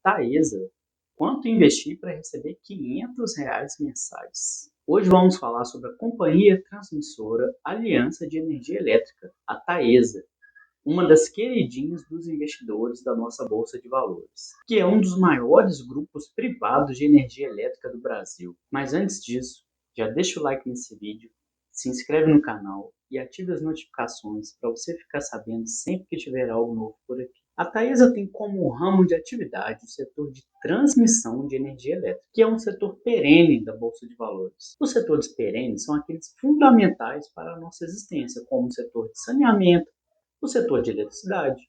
Taesa, quanto investir para receber R$ 500 mensais? Hoje vamos falar sobre a Companhia Transmissora Aliança de Energia Elétrica, a Taesa, uma das queridinhas dos investidores da nossa Bolsa de Valores, que é um dos maiores grupos privados de energia elétrica do Brasil. Mas antes disso, já deixa o like nesse vídeo, se inscreve no canal e ative as notificações para você ficar sabendo sempre que tiver algo novo por aqui. A Taesa tem como ramo de atividade o setor de transmissão de energia elétrica, que é um setor perene da Bolsa de Valores. Os setores perenes são aqueles fundamentais para a nossa existência, como o setor de saneamento, o setor de eletricidade,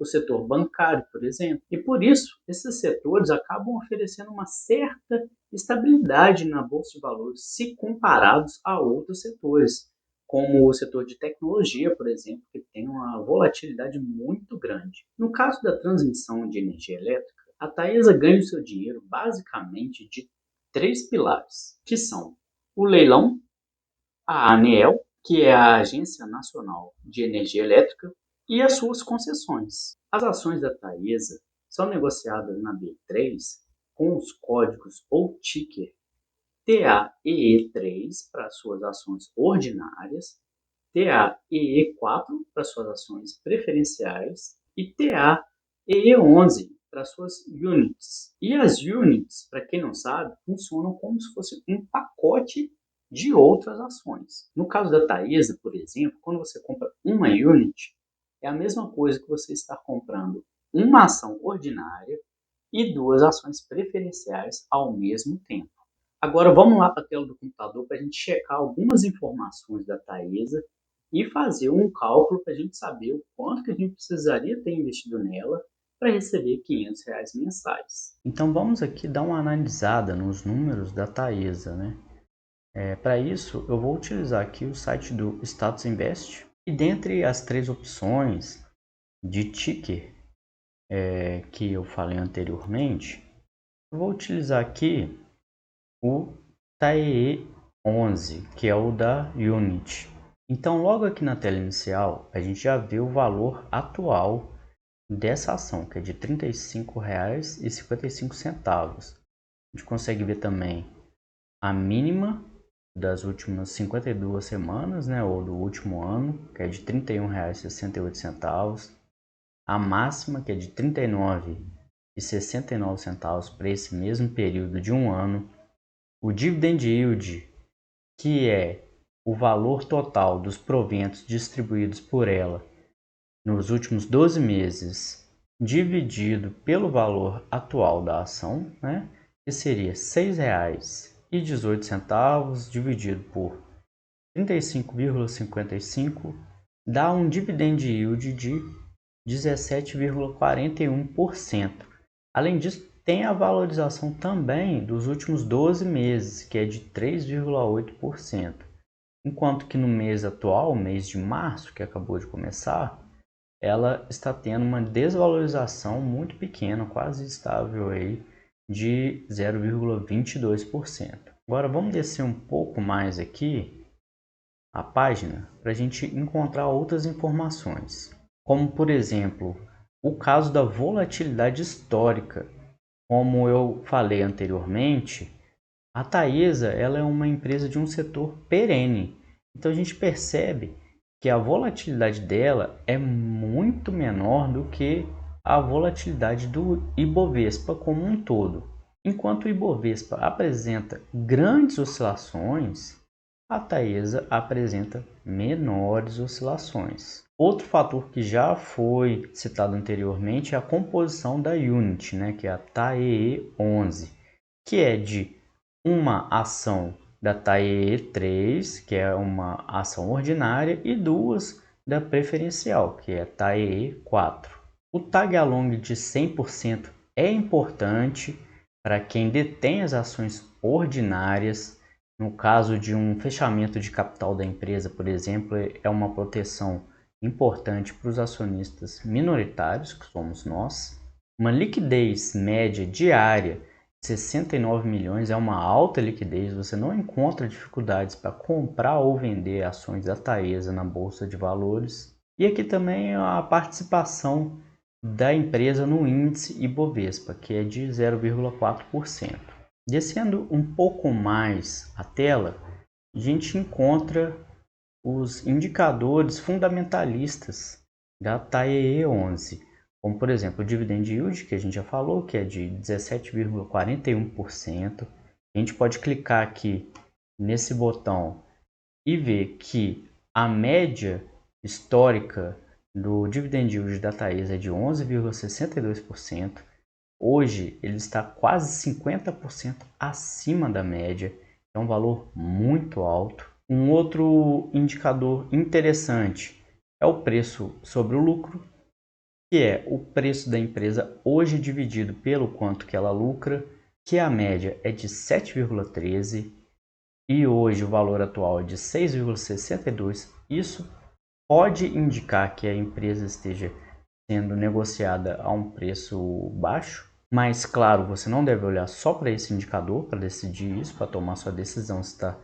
o setor bancário, por exemplo. E por isso, esses setores acabam oferecendo uma certa estabilidade na Bolsa de Valores se comparados a outros setores, como o setor de tecnologia, por exemplo, que tem uma volatilidade muito grande. No caso da transmissão de energia elétrica, a Taesa ganha o seu dinheiro basicamente de três pilares, que são o leilão, a ANEEL, que é a Agência Nacional de Energia Elétrica, e as suas concessões. As ações da Taesa são negociadas na B3 com os códigos ou ticker TAEE3 para suas ações ordinárias, TAEE4 para suas ações preferenciais e TAEE11 para suas units. E as units, para quem não sabe, funcionam como se fosse um pacote de outras ações. No caso da Taesa, por exemplo, quando você compra uma unit, é a mesma coisa que você estar comprando uma ação ordinária e duas ações preferenciais ao mesmo tempo. Agora vamos lá para a tela do computador para a gente checar algumas informações da Taesa e fazer um cálculo para a gente saber o quanto que a gente precisaria ter investido nela para receber R$ 500 mensais. Então vamos aqui dar uma analisada nos números da Taesa, né? Para isso eu vou utilizar aqui o site do Status Invest e dentre as três opções de ticker que eu falei anteriormente, eu vou utilizar aqui o TAEE11, que é o da Unity. Então, logo aqui na tela inicial, a gente já vê o valor atual dessa ação, que é de R$ 35,55. A gente consegue ver também a mínima das últimas 52 semanas, né, ou do último ano, que é de R$ 31,68. A máxima, que é de R$ 39,69 para esse mesmo período de um ano. O dividend yield, que é o valor total dos proventos distribuídos por ela nos últimos 12 meses, dividido pelo valor atual da ação, né? Que seria R$ 6,18 dividido por 35,55, dá um dividend yield de 17,41%. Além disso, tem a valorização também dos últimos 12 meses, que é de 3,8%. Enquanto que no mês atual, mês de março, que acabou de começar, ela está tendo uma desvalorização muito pequena, quase estável aí, de 0,22%. Agora vamos descer um pouco mais aqui a página para a gente encontrar outras informações, como por exemplo o caso da volatilidade histórica. Como eu falei anteriormente, a Taesa ela é uma empresa de um setor perene, então a gente percebe que a volatilidade dela é muito menor do que a volatilidade do Ibovespa como um todo. Enquanto o Ibovespa apresenta grandes oscilações, a Taesa apresenta menores oscilações. Outro fator que já foi citado anteriormente é a composição da Unity, né, que é a TAEE11, que é de uma ação da TAEE3, que é uma ação ordinária, e duas da preferencial, que é a TAEE4. O tag along de 100% é importante para quem detém as ações ordinárias. No caso de um fechamento de capital da empresa, por exemplo, é uma proteção importante para os acionistas minoritários, que somos nós. Uma liquidez média diária de 69 milhões é uma alta liquidez, você não encontra dificuldades para comprar ou vender ações da Taesa na Bolsa de Valores. E aqui também a participação da empresa no índice Ibovespa, que é de 0,4%. Descendo um pouco mais a tela, a gente encontra os indicadores fundamentalistas da TAEE 11, como por exemplo o Dividend Yield, que a gente já falou, que é de 17,41%. A gente pode clicar aqui nesse botão e ver que a média histórica do Dividend Yield da Taesa é de 11,62%. Hoje ele está quase 50% acima da média, é um valor muito alto. Um outro indicador interessante é o preço sobre o lucro, que é o preço da empresa hoje dividido pelo quanto que ela lucra, que a média é de 7,13 e hoje o valor atual é de 6,62. Isso pode indicar que a empresa esteja sendo negociada a um preço baixo, mas claro, você não deve olhar só para esse indicador para decidir isso, para tomar sua decisão se está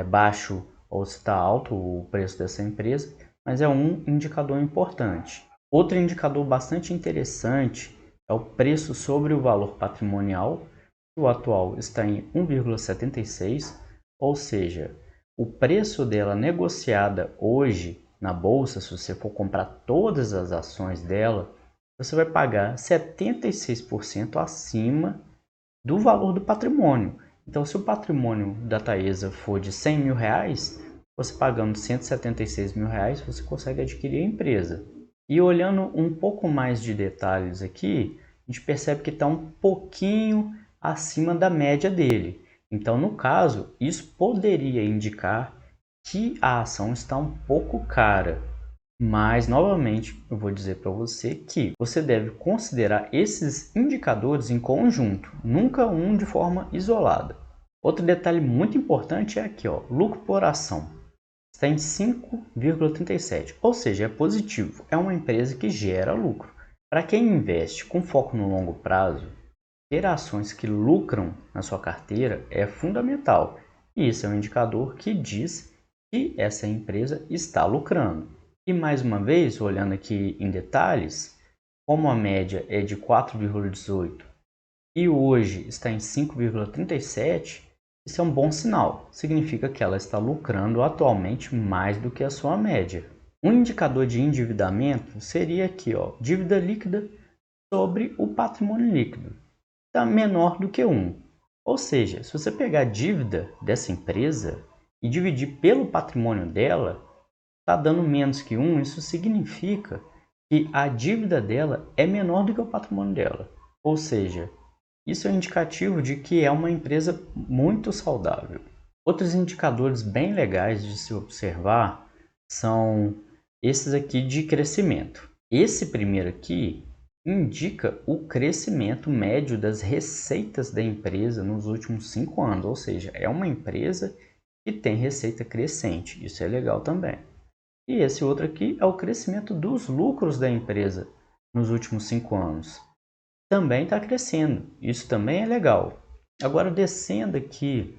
baixo ou se está alto o preço dessa empresa, mas é um indicador importante. Outro indicador bastante interessante é o preço sobre o valor patrimonial, que o atual está em 1,76, ou seja, o preço dela negociada hoje na bolsa, se você for comprar todas as ações dela, você vai pagar 76% acima do valor do patrimônio. Então, se o patrimônio da Taesa for de 100 mil reais, você pagando 176 mil reais, você consegue adquirir a empresa. E olhando um pouco mais de detalhes aqui, a gente percebe que está um pouquinho acima da média dele. Então, no caso, isso poderia indicar que a ação está um pouco cara. Mas, novamente, eu vou dizer para você que você deve considerar esses indicadores em conjunto, nunca um de forma isolada. Outro detalhe muito importante é aqui, ó, lucro por ação. Está em 5,37, ou seja, é positivo. É uma empresa que gera lucro. Para quem investe com foco no longo prazo, ter ações que lucram na sua carteira é fundamental. E isso é um indicador que diz que essa empresa está lucrando. E mais uma vez, olhando aqui em detalhes, como a média é de 4,18 e hoje está em 5,37, isso é um bom sinal. Significa que ela está lucrando atualmente mais do que a sua média. Um indicador de endividamento seria aqui, ó, dívida líquida sobre o patrimônio líquido. Está menor do que 1. Ou seja, se você pegar a dívida dessa empresa e dividir pelo patrimônio dela, está dando menos que 1, isso significa que a dívida dela é menor do que o patrimônio dela. Ou seja, isso é um indicativo de que é uma empresa muito saudável. Outros indicadores bem legais de se observar são esses aqui de crescimento. Esse primeiro aqui indica o crescimento médio das receitas da empresa nos últimos 5 anos, ou seja, é uma empresa que tem receita crescente, isso é legal também. E esse outro aqui é o crescimento dos lucros da empresa nos últimos 5 anos. Também está crescendo, isso também é legal. Agora, descendo aqui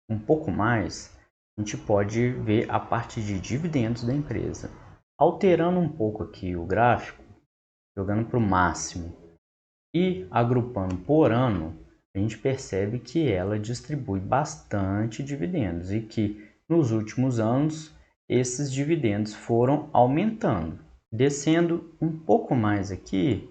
um pouco mais, a gente pode ver a parte de dividendos da empresa. Alterando um pouco aqui o gráfico, jogando para o máximo e agrupando por ano, a gente percebe que ela distribui bastante dividendos e que nos últimos anos esses dividendos foram aumentando. Descendo um pouco mais aqui,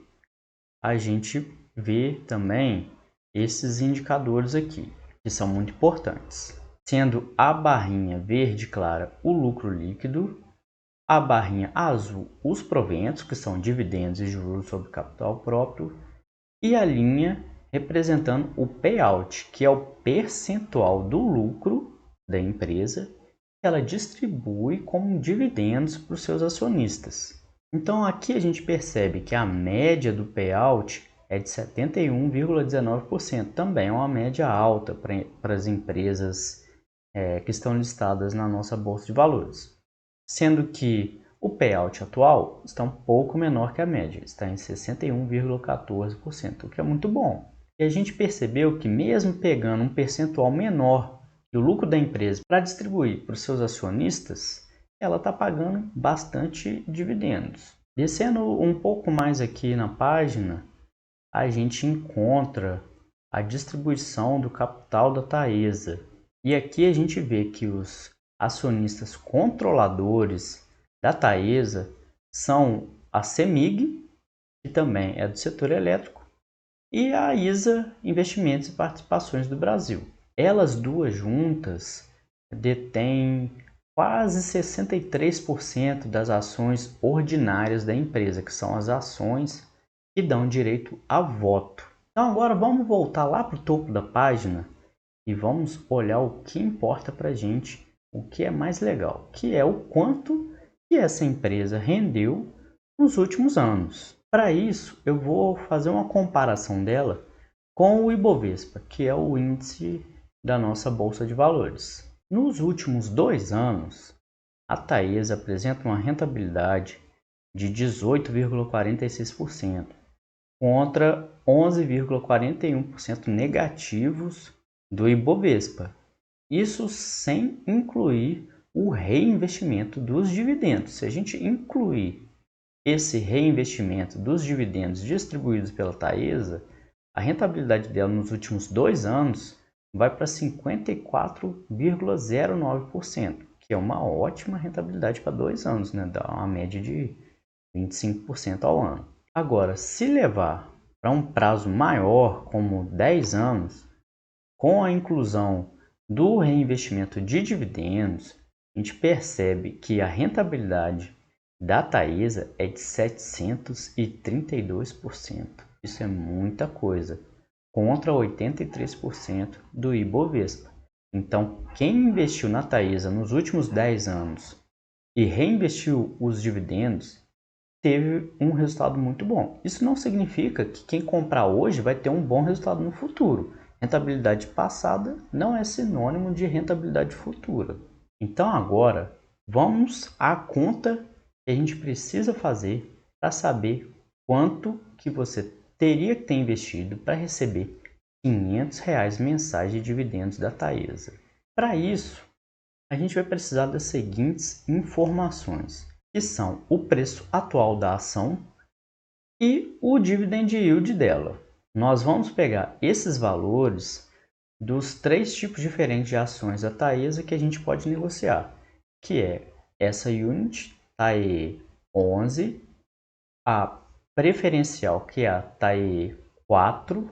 a gente vê também esses indicadores aqui, que são muito importantes. Sendo a barrinha verde clara o lucro líquido, a barrinha azul os proventos, que são dividendos e juros sobre capital próprio, e a linha representando o payout, que é o percentual do lucro da empresa que ela distribui como dividendos para os seus acionistas. Então aqui a gente percebe que a média do payout é de 71,19%. Também é uma média alta para as empresas que estão listadas na nossa bolsa de valores. Sendo que o payout atual está um pouco menor que a média, está em 61,14%, o que é muito bom. E a gente percebeu que mesmo pegando um percentual menor do lucro da empresa para distribuir para os seus acionistas, ela está pagando bastante dividendos. Descendo um pouco mais aqui na página, a gente encontra a distribuição do capital da Taesa. E aqui a gente vê que os acionistas controladores da Taesa são a CEMIG, que também é do setor elétrico, e a ISA Investimentos e Participações do Brasil. Elas duas juntas detêm quase 63% das ações ordinárias da empresa, que são as ações que dão direito a voto. Então agora vamos voltar lá para o topo da página e vamos olhar o que importa para a gente, o que é mais legal, que é o quanto que essa empresa rendeu nos últimos anos. Para isso, eu vou fazer uma comparação dela com o Ibovespa, que é o índice da nossa Bolsa de Valores. Nos últimos 2 anos, a Taesa apresenta uma rentabilidade de 18,46%, contra 11,41% negativos do Ibovespa. Isso sem incluir o reinvestimento dos dividendos. Se a gente incluir esse reinvestimento dos dividendos distribuídos pela Taesa, a rentabilidade dela nos últimos 2 anos vai para 54,09%, que é uma ótima rentabilidade para 2 anos, né? Dá uma média de 25% ao ano. Agora, se levar para um prazo maior, como 10 anos, com a inclusão do reinvestimento de dividendos, a gente percebe que a rentabilidade da Taesa é de 732%. Isso é muita coisa, contra 83% do Ibovespa. Então, quem investiu na Taesa nos últimos 10 anos e reinvestiu os dividendos, teve um resultado muito bom. Isso não significa que quem comprar hoje vai ter um bom resultado no futuro. Rentabilidade passada não é sinônimo de rentabilidade futura. Então agora vamos à conta que a gente precisa fazer para saber quanto que você teria que ter investido para receber R$ 500 mensais de dividendos da Taesa. Para isso, a gente vai precisar das seguintes informações, que são o preço atual da ação e o dividend yield dela. Nós vamos pegar esses valores dos 3 tipos diferentes de ações da Taesa que a gente pode negociar, que é essa Unit TAE 11, a preferencial, que é a TAE 4,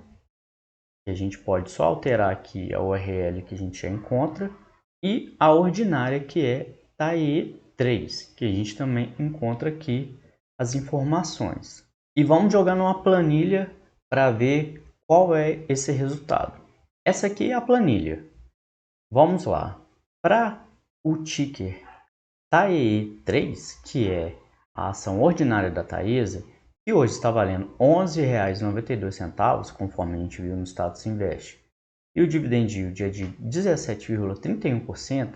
que a gente pode só alterar aqui a URL que a gente já encontra, e a ordinária, que é TAE 3, que a gente também encontra aqui as informações. E vamos jogar numa planilha para ver qual é esse resultado. Essa aqui é a planilha. Vamos lá. Para o ticker TAE3, que é a ação ordinária da Taesa, que hoje está valendo R$ 11,92, conforme a gente viu no status invest, e o dividend yield é de 17,31%,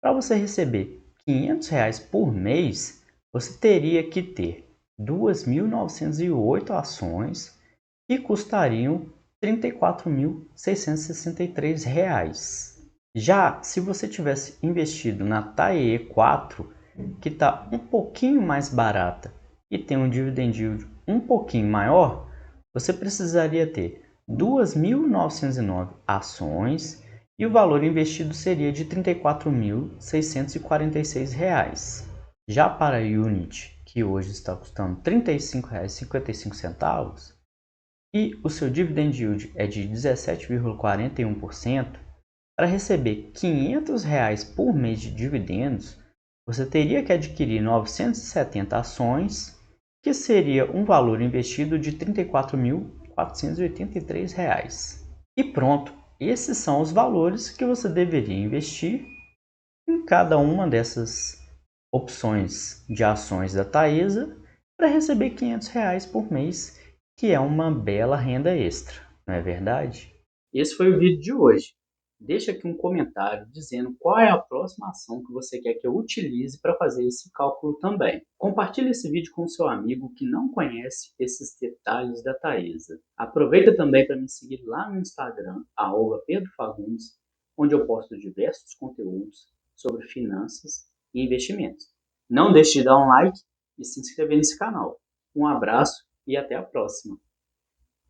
para você receber R$ 500 por mês, você teria que ter 2.908 ações que custariam R$ 34.663. Já se você tivesse investido na TAE 4, que está um pouquinho mais barata e tem um dividend yield um pouquinho maior, você precisaria ter 2.909 ações e o valor investido seria de R$ 34.646. Já para a Unit, que hoje está custando R$ 35,55 e o seu dividend yield é de 17,41%, para receber R$ 500 por mês de dividendos, você teria que adquirir 970 ações, que seria um valor investido de R$ 34.483. E pronto, esses são os valores que você deveria investir em cada uma dessas opções de ações da Taesa para receber R$ 500 por mês, que é uma bela renda extra, não é verdade? Esse foi o vídeo de hoje. Deixa aqui um comentário dizendo qual é a próxima ação que você quer que eu utilize para fazer esse cálculo também. Compartilhe esse vídeo com seu amigo que não conhece esses detalhes da Taesa. Aproveita também para me seguir lá no Instagram, @PedroFagundes, onde eu posto diversos conteúdos sobre finanças e investimentos. Não deixe de dar um like e se inscrever nesse canal. Um abraço e até a próxima!